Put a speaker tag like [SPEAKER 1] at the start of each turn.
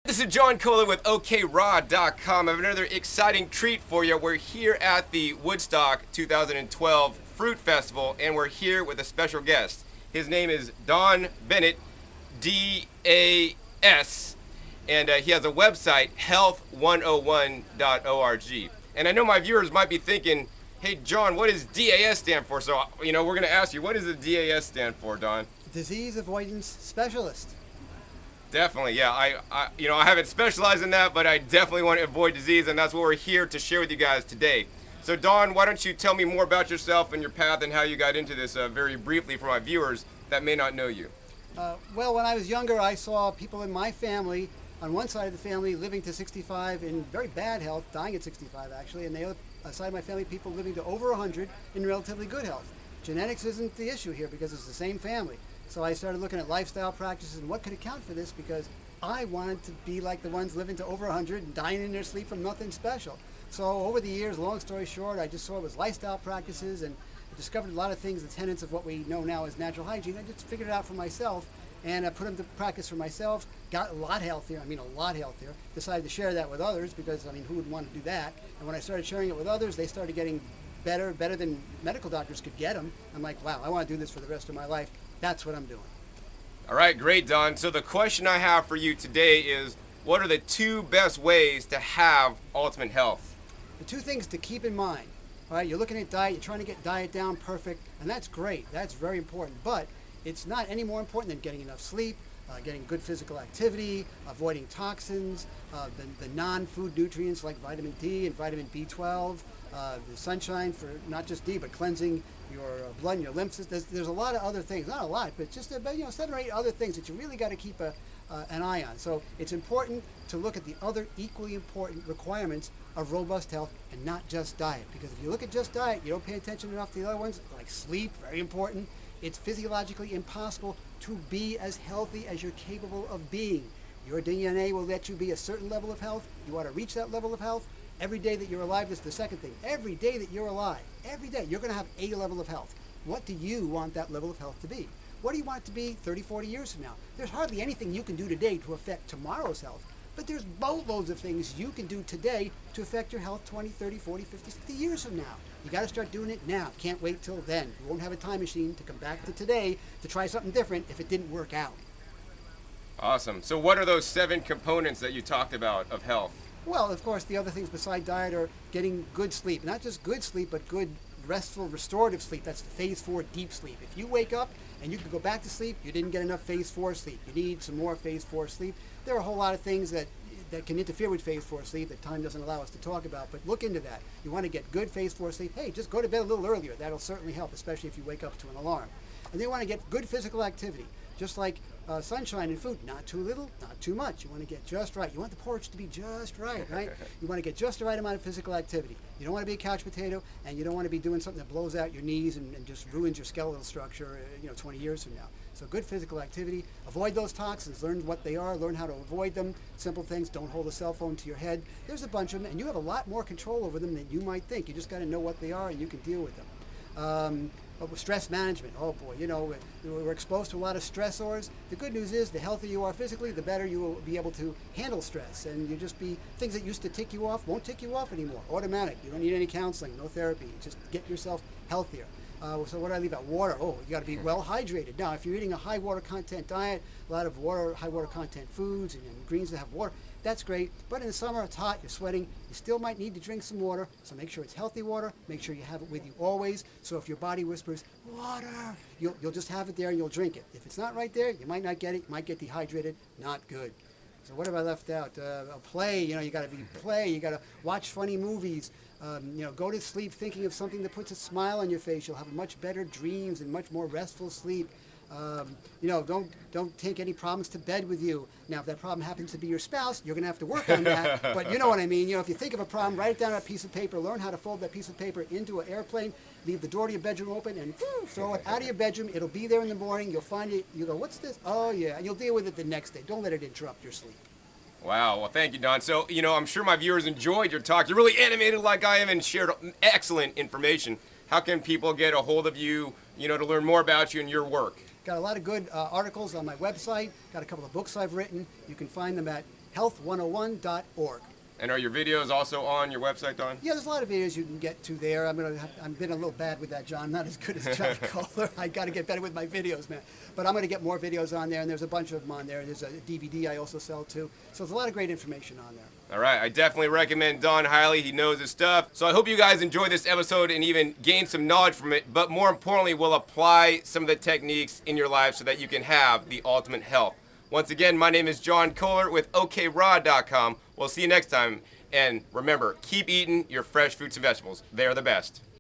[SPEAKER 1] This is John Kohler with OKRaw.com. I have another exciting treat for you. We're here at the Woodstock 2012 Fruit Festival, and we're here with a special guest. His name is Don Bennett, D-A-S, and he has a website, health101.org. And I know my viewers might be thinking, hey, John, what does DAS stand for? So, we're going to ask you, what does the DAS stand for, Don?
[SPEAKER 2] Disease Avoidance Specialist.
[SPEAKER 1] Definitely, yeah. I haven't specialized in that, but I definitely want to avoid disease, and that's what we're here to share with you guys today. So, Dawn, why don't you tell me more about yourself and your path and how you got into this very briefly for my viewers that may not know you.
[SPEAKER 2] Well, when I was younger, I saw people in my family, on one side of the family, living to 65 in very bad health, dying at 65 actually, and the other side of my family, people living to over 100 in relatively good health. Genetics isn't the issue here because it's the same family. So I started looking at lifestyle practices and what could account for this, because I wanted to be like the ones living to over 100 and dying in their sleep from nothing special. So over the years, long story short, I just saw it was lifestyle practices and discovered a lot of things, the tenets of what we know now as natural hygiene. I just figured it out for myself and I put them to practice for myself, got a lot healthier, decided to share that with others because, who would want to do that? And when I started sharing it with others, they started getting better than medical doctors could get them. I'm like, wow, I want to do this for the rest of my life. That's what I'm doing.
[SPEAKER 1] All right, great, Don. So the question I have for you today is, what are the two best ways to have ultimate health?
[SPEAKER 2] The two things to keep in mind, all right, you're looking at diet, you're trying to get diet down perfect, and that's great. That's very important. But it's not any more important than getting enough sleep, getting good physical activity, avoiding toxins, the non-food nutrients like vitamin D and vitamin B12, the sunshine for not just D, but cleansing your blood and your lymph system. There's a lot of other things, not a lot, but just about 7 or 8 other things that you really got to keep an eye on. So it's important to look at the other equally important requirements of robust health and not just diet. Because if you look at just diet, you don't pay attention enough to the other ones, like sleep, very important. It's physiologically impossible to be as healthy as you're capable of being. Your DNA will let you be a certain level of health. You want to reach that level of health. Every day that you're alive is the second thing. Every day that you're alive, every day, you're going to have a level of health. What do you want that level of health to be? What do you want it to be 30, 40 years from now? There's hardly anything you can do today to affect tomorrow's health, but there's boatloads of things you can do today to affect your health 20, 30, 40, 50, 60 years from now. You got to start doing it now. Can't wait till then. You won't have a time machine to come back to today to try something different if it didn't work out.
[SPEAKER 1] Awesome. So what are those 7 components that you talked about of health?
[SPEAKER 2] Well, of course, the other things beside diet are getting good sleep. Not just good sleep, but good restful, restorative sleep. That's the phase 4 deep sleep. If you wake up and you can go back to sleep, you didn't get enough phase 4 sleep. You need some more phase 4 sleep. There are a whole lot of things that can interfere with phase 4 sleep that time doesn't allow us to talk about, but look into that. You want to get good phase 4 sleep, hey, just go to bed a little earlier. That'll certainly help, especially if you wake up to an alarm. And then you want to get good physical activity, just like sunshine and food, not too little, not too much. You want to get just right. You want the porch to be just right? You want to get just the right amount of physical activity. You don't want to be a couch potato, and you don't want to be doing something that blows out your knees and just ruins your skeletal structure, 20 years from now. So good physical activity. Avoid those toxins. Learn what they are. Learn how to avoid them. Simple things. Don't hold a cell phone to your head. There's a bunch of them, and you have a lot more control over them than you might think. You just got to know what they are, and you can deal with them. But with stress management, oh boy, we're exposed to a lot of stressors. The good news is the healthier you are physically, the better you will be able to handle stress. And you just be, things that used to tick you off won't tick you off anymore. Automatic. You don't need any counseling, no therapy. Just get yourself healthier. So what do I leave out? Water. Oh, you got to be well hydrated. Now, if you're eating a high water content diet, a lot of water, high water content foods and greens that have water, that's great. But in the summer, it's hot, you're sweating, you still might need to drink some water. So make sure it's healthy water. Make sure you have it with you always. So if your body whispers, water, you'll just have it there and you'll drink it. If it's not right there, you might not get it. You might get dehydrated. Not good. So what have I left out? Play. You got to play. You got to watch funny movies. Go to sleep thinking of something that puts a smile on your face. You'll have much better dreams and much more restful sleep. Don't take any problems to bed with you. Now, if that problem happens to be your spouse, you're going to have to work on that. But you know what I mean. If you think of a problem, write it down on a piece of paper. Learn how to fold that piece of paper into an airplane. Leave the door to your bedroom open and throw it out of your bedroom. It'll be there in the morning. You'll find it. You go, what's this? Oh, yeah. And you'll deal with it the next day. Don't let it interrupt your sleep.
[SPEAKER 1] Wow. Well, thank you, Don. So, I'm sure my viewers enjoyed your talk. You're really animated like I am and shared excellent information. How can people get a hold of you, to learn more about you and your work?
[SPEAKER 2] Got a lot of good articles on my website. Got a couple of books I've written. You can find them at health101.org.
[SPEAKER 1] And are your videos also on your website, Don?
[SPEAKER 2] Yeah, there's a lot of videos you can get to there. I've been a little bad with that, John. I'm not as good as John Kohler. I got to get better with my videos, man. But I'm going to get more videos on there, and there's a bunch of them on there. There's a DVD I also sell too. So there's a lot of great information on there.
[SPEAKER 1] All right, I definitely recommend Don highly. He knows his stuff. So I hope you guys enjoyed this episode and even gained some knowledge from it, but more importantly, will apply some of the techniques in your life so that you can have the ultimate health. Once again, my name is John Kohler with OKRaw.com. We'll see you next time. And remember, keep eating your fresh fruits and vegetables. They are the best.